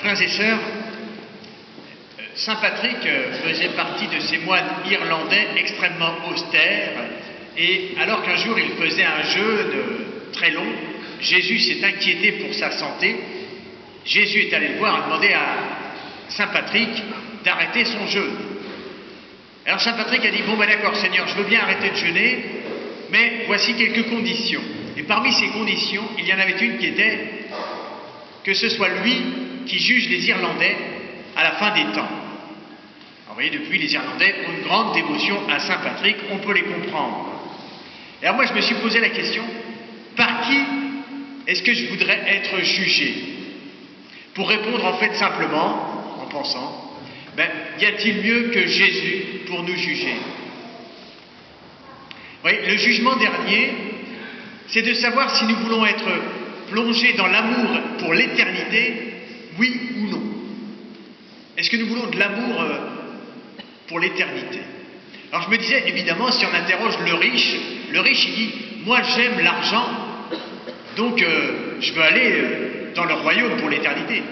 Frères et sœurs, Saint Patrick faisait partie de ces moines irlandais extrêmement austères, et alors qu'un jour il faisait un jeûne très long, Jésus s'est inquiété pour sa santé. Jésus est allé le voir et demandé à Saint Patrick d'arrêter son jeûne. Alors Saint Patrick a dit, bon ben d'accord Seigneur, je veux bien arrêter de jeûner, mais voici quelques conditions. Et parmi ces conditions, il y en avait une qui était que ce soit lui qui juge les Irlandais à la fin des temps. Alors vous voyez, depuis, les Irlandais ont une grande dévotion à Saint Patrick, on peut les comprendre. Et alors moi, je me suis posé la question, par qui est-ce que je voudrais être jugé? Pour répondre en fait simplement, en pensant, y a-t-il mieux que Jésus pour nous juger? Vous voyez, le jugement dernier, c'est de savoir si nous voulons être plongés dans l'amour pour l'éternité, oui ou non. Est-ce que nous voulons de l'amour pour l'éternité? Alors je me disais, évidemment, si on interroge le riche il dit, moi j'aime l'argent, donc je veux aller dans le royaume pour l'éternité.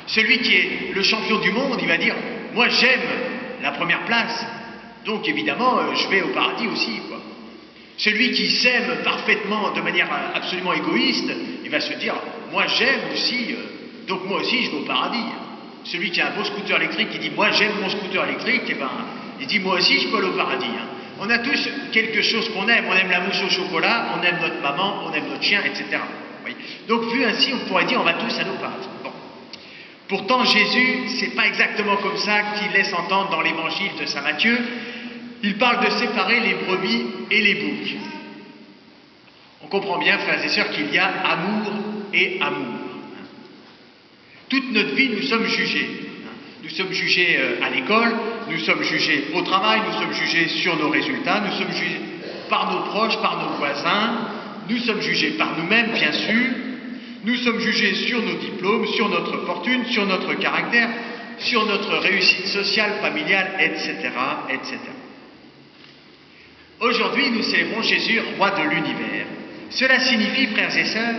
Celui qui est le champion du monde, il va dire, moi j'aime la première place, donc évidemment je vais au paradis aussi, quoi. Celui qui s'aime parfaitement de manière absolument égoïste, il va se dire, moi j'aime aussi, donc moi aussi je vais au paradis. Celui qui a un beau scooter électrique, qui dit, moi j'aime mon scooter électrique, il dit, moi aussi je peux aller au paradis. On a tous quelque chose qu'on aime. On aime la mousse au chocolat, on aime notre maman, on aime notre chien, etc. Oui. Donc vu ainsi, on pourrait dire, on va tous aller au paradis. Bon. Pourtant Jésus, c'est pas exactement comme ça qu'il laisse entendre dans l'évangile de Saint Matthieu. Il parle de séparer les brebis et les boucs. On comprend bien, frères et sœurs, qu'il y a amour et amour. Toute notre vie, nous sommes jugés. Nous sommes jugés à l'école, nous sommes jugés au travail, nous sommes jugés sur nos résultats, nous sommes jugés par nos proches, par nos voisins, nous sommes jugés par nous-mêmes, bien sûr, nous sommes jugés sur nos diplômes, sur notre fortune, sur notre caractère, sur notre réussite sociale, familiale, etc., etc. Aujourd'hui, nous célébrons Jésus, roi de l'univers. Cela signifie, frères et sœurs,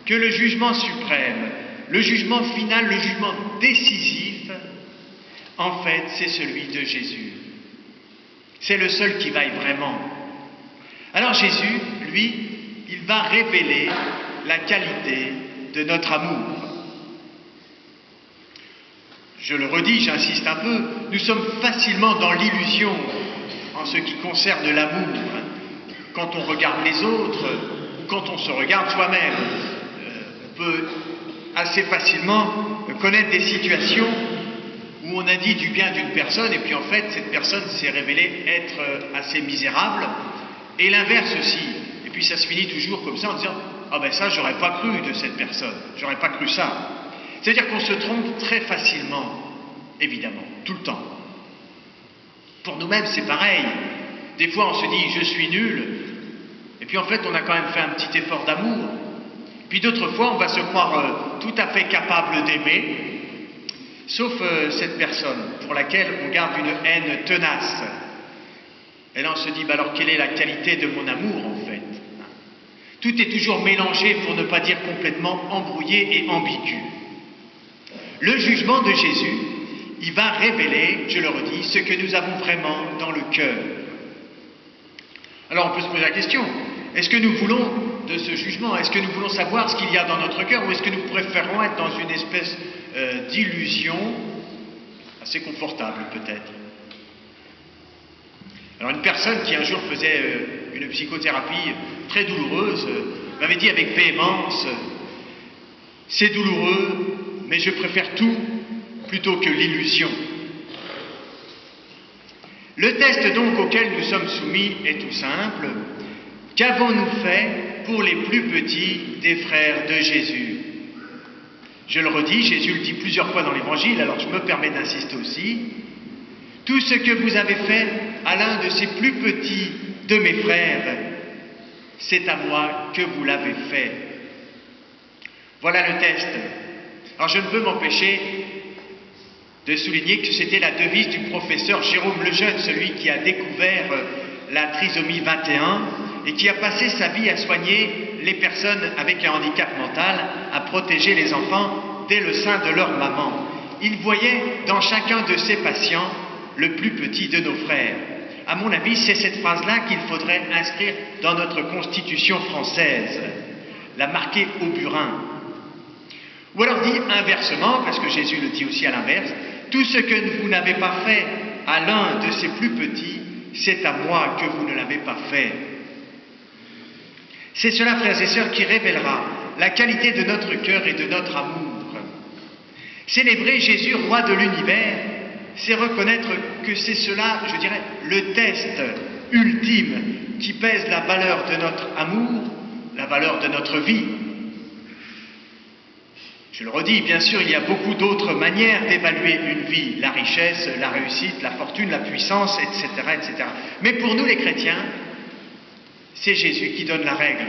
que le jugement suprême, le jugement final, le jugement décisif, en fait, c'est celui de Jésus. C'est le seul qui vaille vraiment. Alors Jésus, lui, il va révéler la qualité de notre amour. Je le redis, j'insiste un peu, nous sommes facilement dans l'illusion en ce qui concerne l'amour. Quand on regarde les autres, ou quand on se regarde soi-même, on peut assez facilement connaître des situations où on a dit du bien d'une personne et puis en fait cette personne s'est révélée être assez misérable, et l'inverse aussi. Et puis ça se finit toujours comme ça en disant « Ah ben ça j'aurais pas cru de cette personne, j'aurais pas cru ça ». C'est-à-dire qu'on se trompe très facilement, évidemment, tout le temps. Pour nous-mêmes c'est pareil. Des fois on se dit « Je suis nul », et puis en fait on a quand même fait un petit effort d'amour. Puis d'autres fois, on va se croire tout à fait capable d'aimer, sauf cette personne pour laquelle on garde une haine tenace. Et là, on se dit, alors quelle est la qualité de mon amour, en fait? Tout est toujours mélangé, pour ne pas dire complètement embrouillé et ambigu. Le jugement de Jésus, il va révéler, je le redis, ce que nous avons vraiment dans le cœur. Alors, on peut se poser la question, est-ce que nous voulons de ce jugement? Est-ce que nous voulons savoir ce qu'il y a dans notre cœur, ou est-ce que nous préférons être dans une espèce d'illusion assez confortable peut-être? Alors une personne qui un jour faisait une psychothérapie très douloureuse m'avait dit avec véhémence, c'est douloureux, mais je préfère tout plutôt que l'illusion. Le test donc auquel nous sommes soumis est tout simple. Qu'avons-nous fait pour les plus petits des frères de Jésus? Je le redis, Jésus le dit plusieurs fois dans l'Évangile, alors je me permets d'insister aussi. Tout ce que vous avez fait à l'un de ces plus petits de mes frères, c'est à moi que vous l'avez fait. Voilà le test. Alors je ne peux m'empêcher de souligner que c'était la devise du professeur Jérôme Lejeune, celui qui a découvert la trisomie 21 et qui a passé sa vie à soigner les personnes avec un handicap mental, à protéger les enfants dès le sein de leur maman. Ils voyaient dans chacun de ces patients le plus petit de nos frères. À mon avis, c'est cette phrase-là qu'il faudrait inscrire dans notre Constitution française, la marquer au burin. Ou alors dit inversement, parce que Jésus le dit aussi à l'inverse, tout ce que vous n'avez pas fait à l'un de ces plus petits, c'est à moi que vous ne l'avez pas fait. C'est cela, frères et sœurs, qui révélera la qualité de notre cœur et de notre amour. Célébrer Jésus, roi de l'univers, c'est reconnaître que c'est cela, je dirais, le test ultime qui pèse la valeur de notre amour, la valeur de notre vie. Je le redis, bien sûr, il y a beaucoup d'autres manières d'évaluer une vie, la richesse, la réussite, la fortune, la puissance, etc., etc. Mais pour nous les chrétiens, c'est Jésus qui donne la règle.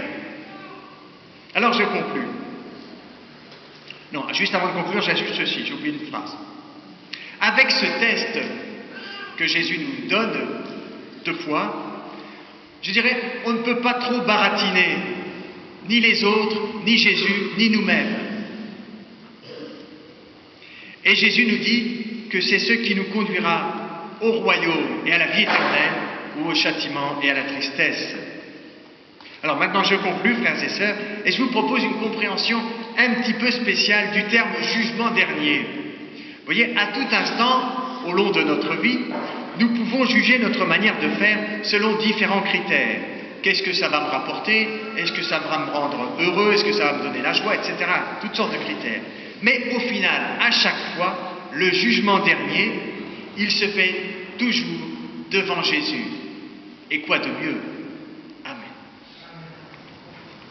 Alors je conclus. Non, juste avant de conclure, j'ajoute ceci, j'ai oublié une phrase. Avec ce test que Jésus nous donne de foi, je dirais, on ne peut pas trop baratiner, ni les autres, ni Jésus, ni nous-mêmes. Et Jésus nous dit que c'est ce qui nous conduira au royaume et à la vie éternelle, ou au châtiment et à la tristesse. Alors maintenant je conclus, frères et sœurs, et je vous propose une compréhension un petit peu spéciale du terme jugement dernier. Vous voyez, à tout instant, au long de notre vie, nous pouvons juger notre manière de faire selon différents critères. Qu'est-ce que ça va me rapporter? Est-ce que ça va me rendre heureux? Est-ce que ça va me donner la joie? Etc. Toutes sortes de critères. Mais au final, à chaque fois, le jugement dernier, il se fait toujours devant Jésus. Et quoi de mieux?